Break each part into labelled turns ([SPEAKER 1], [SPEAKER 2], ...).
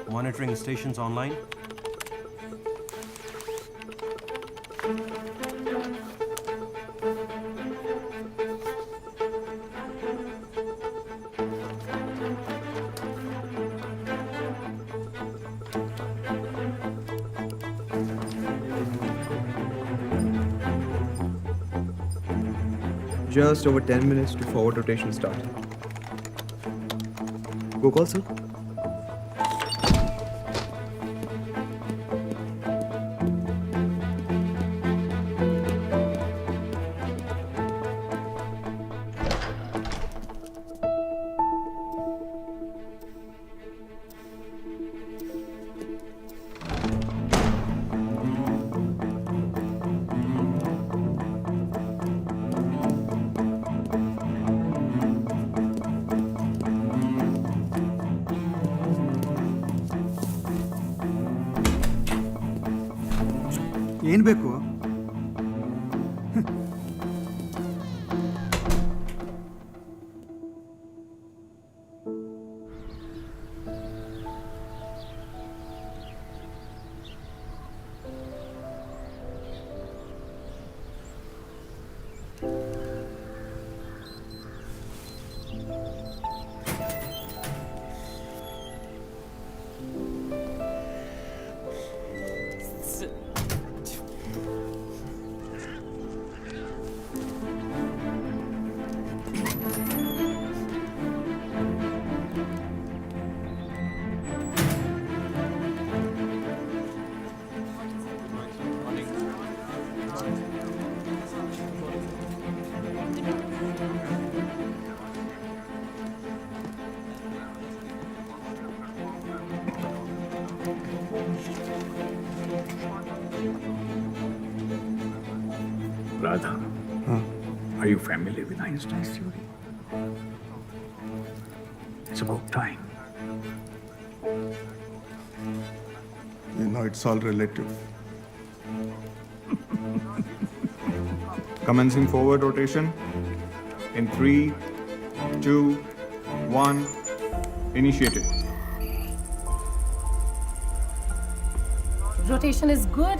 [SPEAKER 1] Monitoring stations online.
[SPEAKER 2] Just over 10 minutes to forward rotation start. Go call, sir.
[SPEAKER 3] ಏನು ಬೇಕು?
[SPEAKER 4] Radha, are you familiar with Einstein's theory? It's about time.
[SPEAKER 5] You know, it's all relative.
[SPEAKER 2] Commencing forward rotation in 3, 2, 1. Initiated.
[SPEAKER 6] Rotation is good.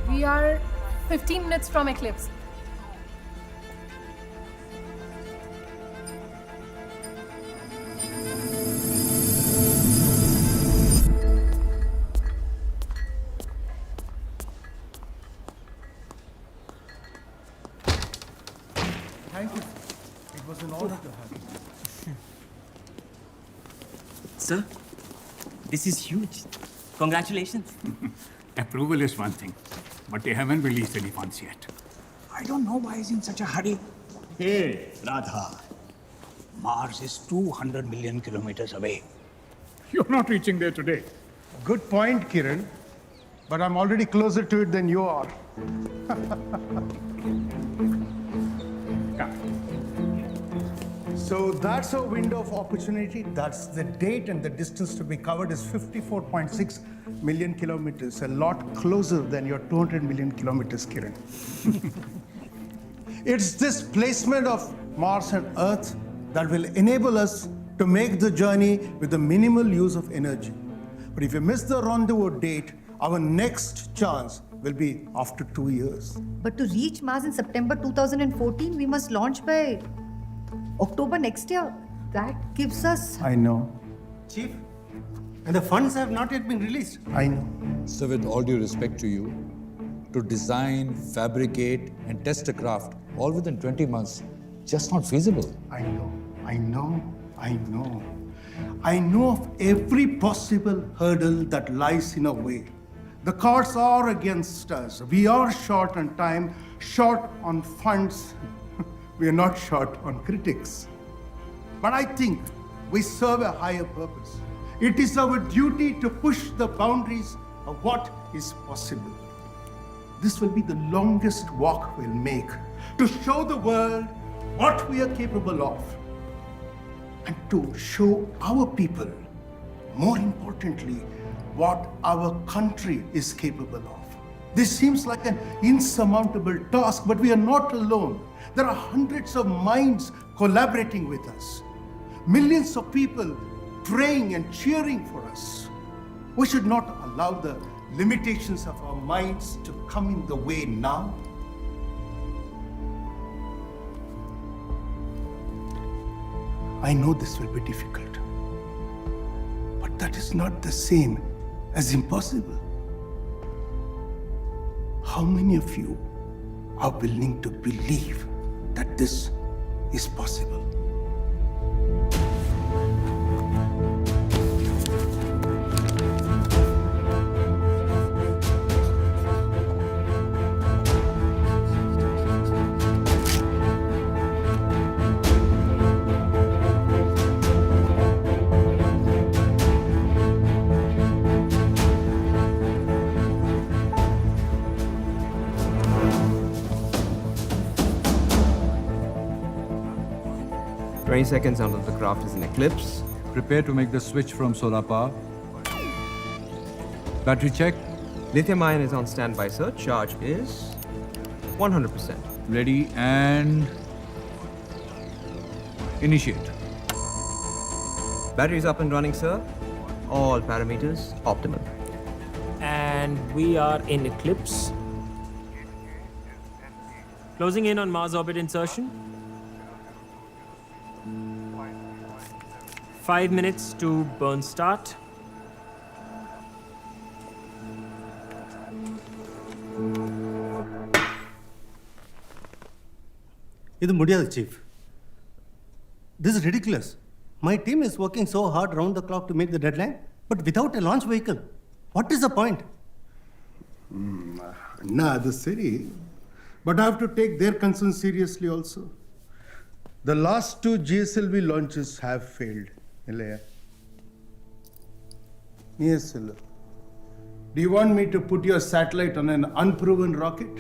[SPEAKER 6] We are 15 minutes from eclipse.
[SPEAKER 3] Thank you. It was an honor to have you.
[SPEAKER 7] Sir, this is huge. Congratulations.
[SPEAKER 4] Approval is one thing, but they haven't released any funds yet. I don't know why he's in such a hurry. Hey, Radha. Mars is 200 million kilometers away. You're not reaching there today.
[SPEAKER 5] Good point, Kiran. But I'm already closer to it than you are. So that's our window of opportunity. That's the date, and the distance to be covered is 54.6 million kilometers, a lot closer than your 200 million kilometers, Kiran. It's this placement of Mars and Earth that will enable us to make the journey with the minimal use of energy. But if you miss the rendezvous date, our next chance will be after 2 years.
[SPEAKER 8] But to reach Mars in September 2014, we must launch by October next year. That gives us...
[SPEAKER 5] I know.
[SPEAKER 3] Chief, and the funds have not yet been released.
[SPEAKER 5] I know.
[SPEAKER 9] So with all due respect to you, to design, fabricate and test a craft all within 20 months, just not feasible.
[SPEAKER 5] I know. I know of every possible hurdle that lies in our way. The cards are against us. We are short on time, short on funds. We are not short on critics. But I think we serve a higher purpose. It is our duty to push the boundaries of what is possible. This will be the longest walk we'll make to show the world what we are capable of and to show our people, more importantly, what our country is capable of. This seems like an insurmountable task, but we are not alone. There are hundreds of minds collaborating with us, millions of people praying and cheering for us. We should not allow the limitations of our minds to come in the way now. I know this will be difficult, but that is not the same as impossible. How many of you are willing to believe that this is possible?
[SPEAKER 10] Seconds until the craft is in eclipse.
[SPEAKER 9] Prepare to make the switch from solar power. Battery check.
[SPEAKER 10] Lithium ion is on standby, sir. Charge is 100%.
[SPEAKER 9] Ready and initiate.
[SPEAKER 10] Battery's up and running, sir. All parameters optimal.
[SPEAKER 7] And we are in eclipse. Closing in on Mars orbit insertion. 5 minutes to burn start.
[SPEAKER 3] இது முடியாது chief. This is ridiculous. My team is working so hard round the clock to make the deadline, but without a launch vehicle. What is the point?
[SPEAKER 5] Nah, that's silly. But I have to take their concerns seriously also. The last 2 GSLV launches have failed. Yes, sir. Do you want me to put your satellite on an unproven rocket?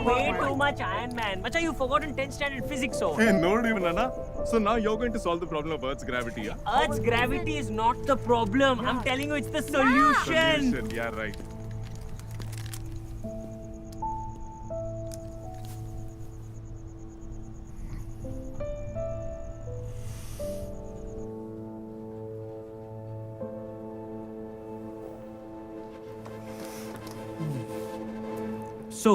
[SPEAKER 7] Way too much Iron Man. Macha, you forgotten 10th standard physics, so.
[SPEAKER 11] Hey, no, even Nana. So now you're going to solve the problem of Earth's gravity, yeah?
[SPEAKER 7] Earth's gravity is not the problem. I'm telling you, it's the solution.
[SPEAKER 11] Yeah, right.
[SPEAKER 7] So,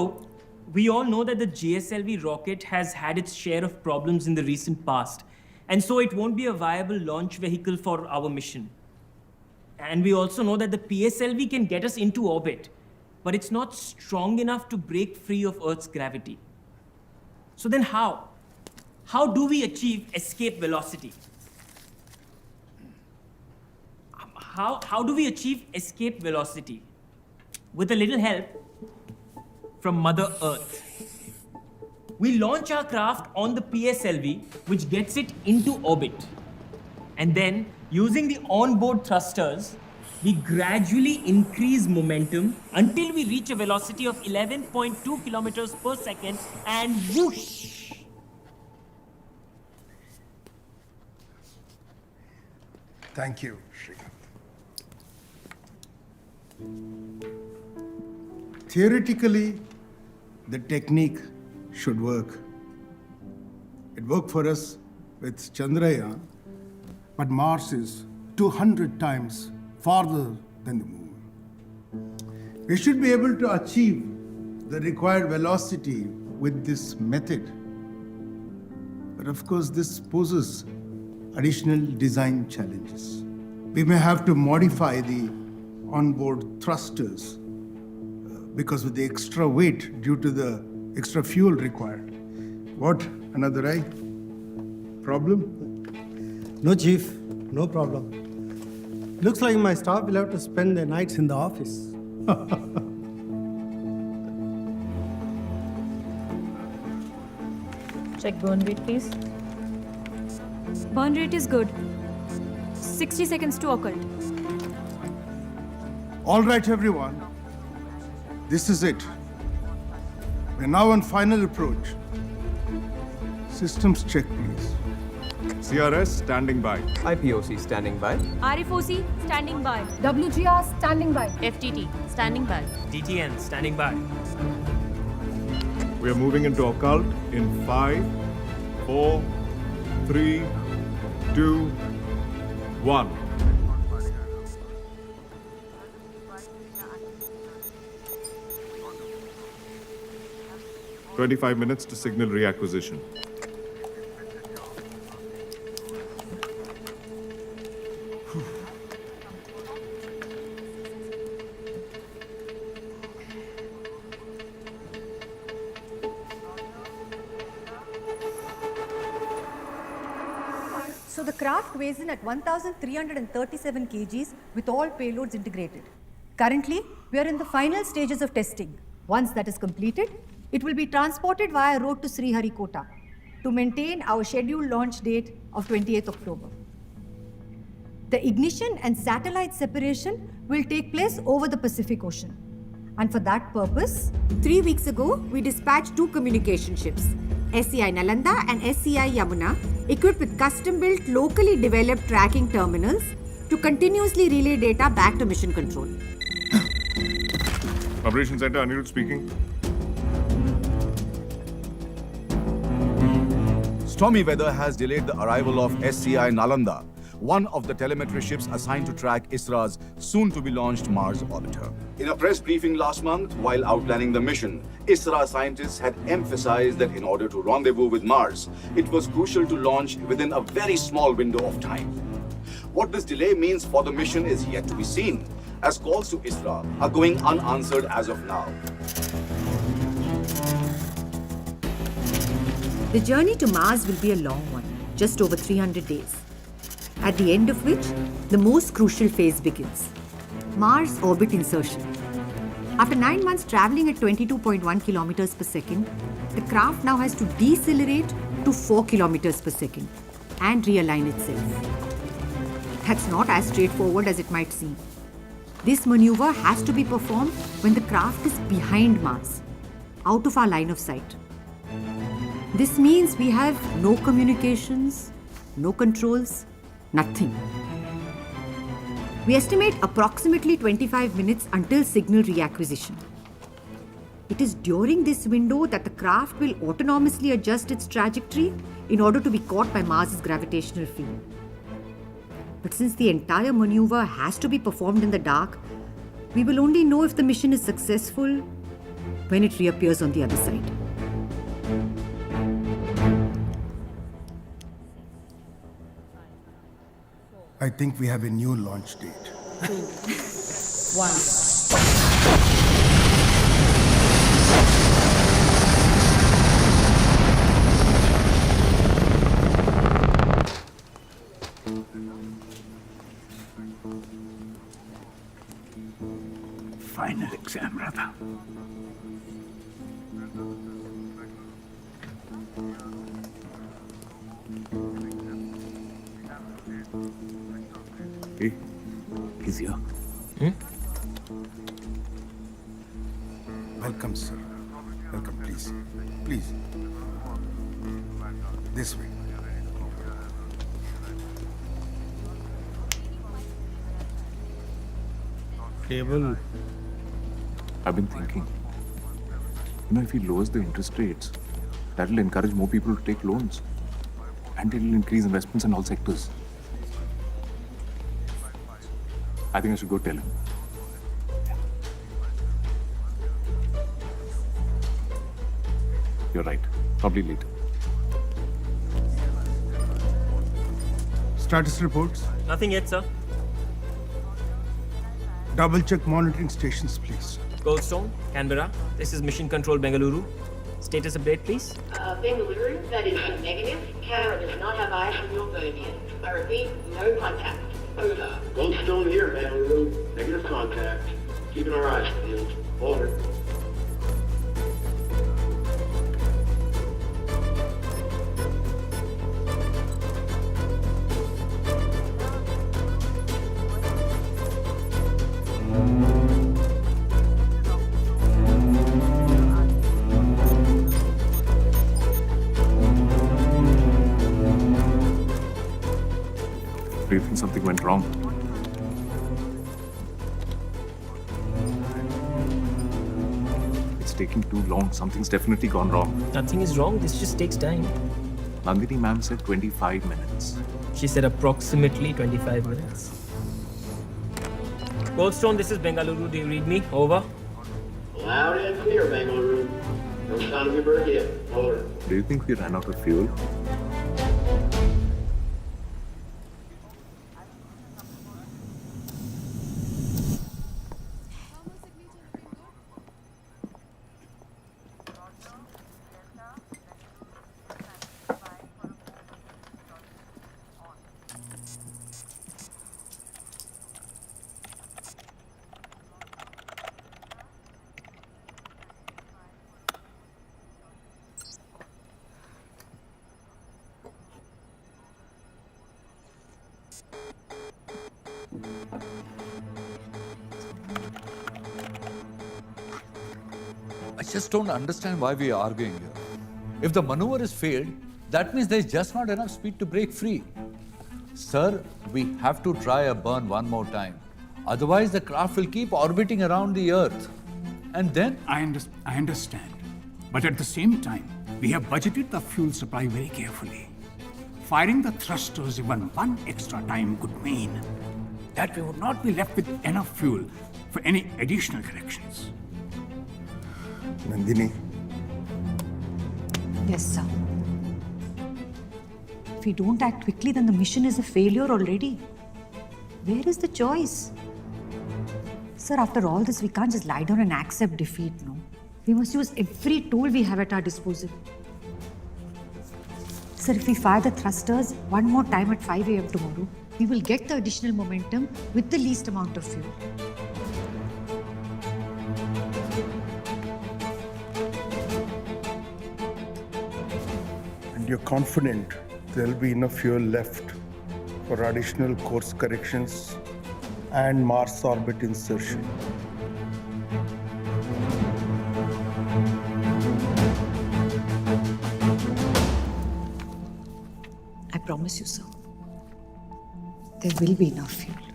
[SPEAKER 7] we all know that the GSLV rocket has had its share of problems in the recent past, and so it won't be a viable launch vehicle for our mission. And we also know that the PSLV can get us into orbit, but it's not strong enough to break free of Earth's gravity. So then how? How do we achieve escape velocity? How do we achieve escape velocity? With a little help from Mother Earth. We launch our craft on the PSLV, which gets it into orbit. And then, using the onboard thrusters, we gradually increase momentum until we reach a velocity of 11.2 kilometers per second and whoosh!
[SPEAKER 5] Thank you, Shrikant. Theoretically, the technique should work. It worked for us with Chandrayaan, but Mars is 200 times farther than the moon. We should be able to achieve the required velocity with this method. But of course, this poses additional design challenges. We may have to modify the onboard thrusters because with the extra weight due to the extra fuel required. What? Another eye? Problem?
[SPEAKER 3] No, Chief, no problem. Looks like my staff will have to spend their nights in the office.
[SPEAKER 6] Check burn rate, please.
[SPEAKER 12] Burn rate is good. 60 seconds to occult.
[SPEAKER 5] All right, everyone. This is it. We're now on final approach. Systems check, please.
[SPEAKER 11] CRS standing by.
[SPEAKER 10] IPOC standing by.
[SPEAKER 12] RFOC standing by.
[SPEAKER 6] WGR standing by.
[SPEAKER 12] FTT standing by.
[SPEAKER 7] DTN standing by.
[SPEAKER 11] We are moving into occult in 5, 4, 3, 2, 1. "25 minutes to signal reacquisition."
[SPEAKER 8] So the craft weighs in at 1,337 kgs with all payloads integrated. Currently, we are in the final stages of testing. Once that is completed, it will be transported via road to Sriharikota to maintain our scheduled launch date of 28th October. The ignition and satellite separation will take place over the Pacific Ocean. And for that purpose,
[SPEAKER 13] 3 weeks ago, we dispatched 2 communication ships, SCI Nalanda and SCI Yamuna, equipped with custom-built, locally developed tracking terminals to continuously relay data back to mission control.
[SPEAKER 11] Operations Center, Anirudh speaking.
[SPEAKER 14] Stormy weather has delayed the arrival of SCI Nalanda, one of the telemetry ships assigned to track ISRO's soon-to-be-launched Mars orbiter. In a press briefing last month, while outlining the mission, ISRO scientists had emphasized that in order to rendezvous with Mars, it was crucial to launch within a very small window of time. What this delay means for the mission is yet to be seen, as calls to ISRO are going unanswered as of now.
[SPEAKER 13] The journey to Mars will be a long one, just over 300 days, at the end of which the most crucial phase begins, Mars orbit insertion. After 9 months traveling at 22.1 kilometers per second, the craft now has to decelerate to 4 kilometers per second and realign itself. That's not as straightforward as it might seem. This maneuver has to be performed when the craft is behind Mars, out of our line of sight. This means we have no communications, no controls, nothing. We estimate approximately 25 minutes until signal reacquisition. It is during this window that the craft will autonomously adjust its trajectory in order to be caught by Mars's gravitational field. But since the entire maneuver has to be performed in the dark, we will only know if the mission is successful when it reappears on the other side.
[SPEAKER 5] I think we have a new launch date.
[SPEAKER 13] 2, 1.
[SPEAKER 4] Final exam, Radha. Hey, he's here.
[SPEAKER 5] Welcome, sir. Welcome, please. Please. This way.
[SPEAKER 3] Table.
[SPEAKER 11] I've been thinking. If he lowers the interest rates, that will encourage more people to take loans. And it will increase investments in all sectors. I think I should go tell him. You're right. Probably later.
[SPEAKER 5] Status reports.
[SPEAKER 7] Nothing yet, sir.
[SPEAKER 5] Double check monitoring stations, please.
[SPEAKER 7] Goldstone, Canberra. This is Mission Control Bengaluru. Status update, please.
[SPEAKER 15] Bengaluru, that is negative. Canberra does not have eyes from your Birmingham. I repeat, no contact. Over.
[SPEAKER 16] Goldstone here, Bengaluru. Negative contact. Keeping our eyes peeled. Over.
[SPEAKER 11] Do you think something went wrong? It's taking too long. Something's definitely gone wrong.
[SPEAKER 7] Nothing is wrong. This just takes time.
[SPEAKER 11] Nandini ma'am said 25 minutes.
[SPEAKER 7] She said approximately 25 minutes. Goldstone, this is Bengaluru. Do you read me? Over.
[SPEAKER 16] Loud and clear, Bengaluru. No sound of your bird yet. Over.
[SPEAKER 11] Do you think we ran out of fuel?
[SPEAKER 9] I just don't understand why we are arguing here. If the maneuver is failed, that means there's just not enough speed to break free. Sir, we have to try a burn one more time. Otherwise, the craft will keep orbiting around the Earth. And then...
[SPEAKER 4] I understand. But at the same time, we have budgeted the fuel supply very carefully. Firing the thrusters even one extra time could mean that we would not be left with enough fuel for any additional corrections.
[SPEAKER 5] Nandini,
[SPEAKER 13] Yes, sir. If we don't act quickly, then the mission is a failure already. Where is the choice? Sir, after all this, we can't just lie down and accept defeat, no? We must use every tool we have at our disposal. Sir, if we fire the thrusters one more time at 5 a.m. tomorrow, we will get the additional momentum with the least amount of fuel.
[SPEAKER 5] and you're confident there'll be enough fuel left for additional course corrections and Mars orbit insertion.
[SPEAKER 13] I promise you, sir, there will be enough fuel.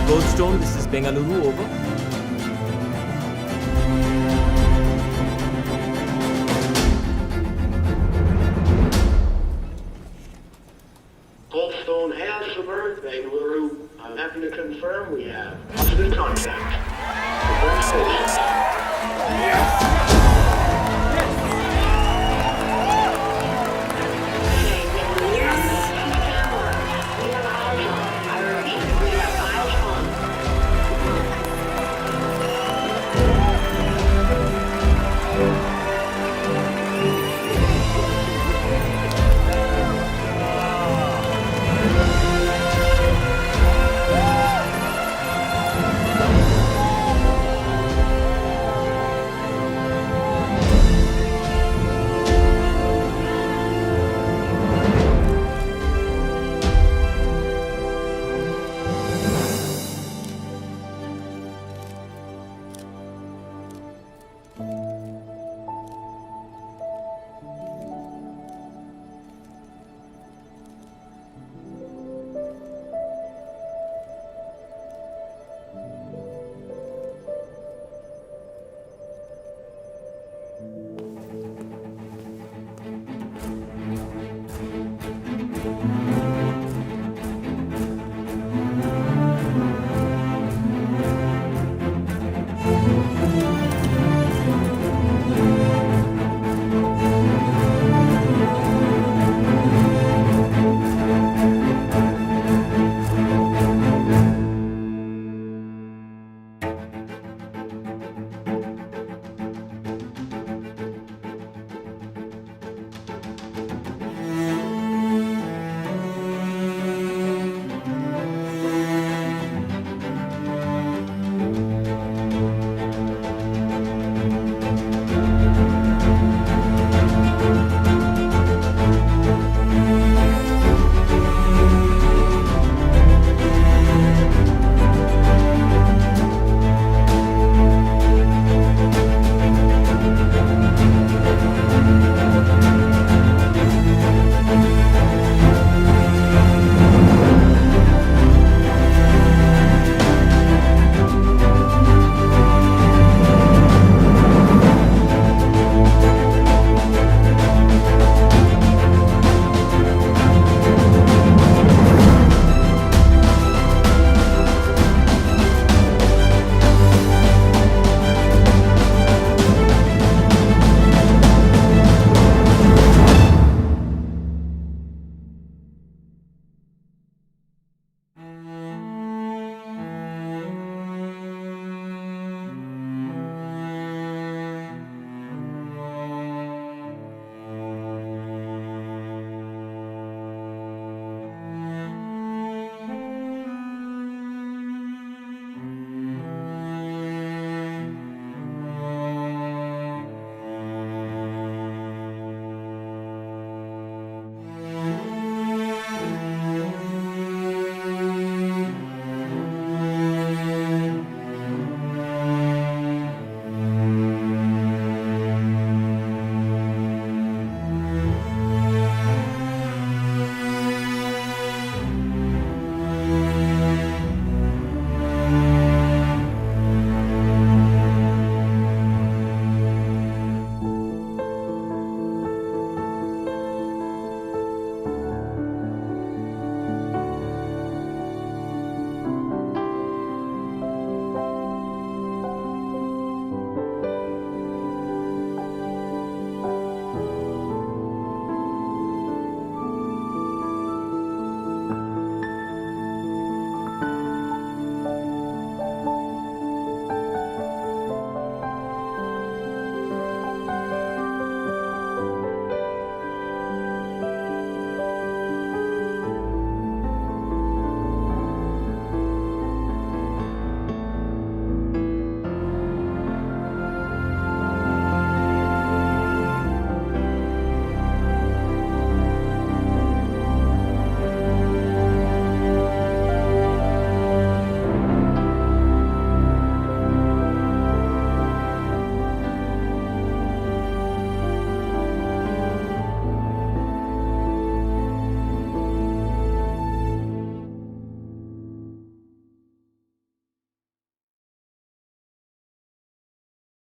[SPEAKER 7] Goldstone, this is Bengaluru, over.
[SPEAKER 16] Goldstone has submerged Bengaluru. I'm happy to confirm we have positive contact.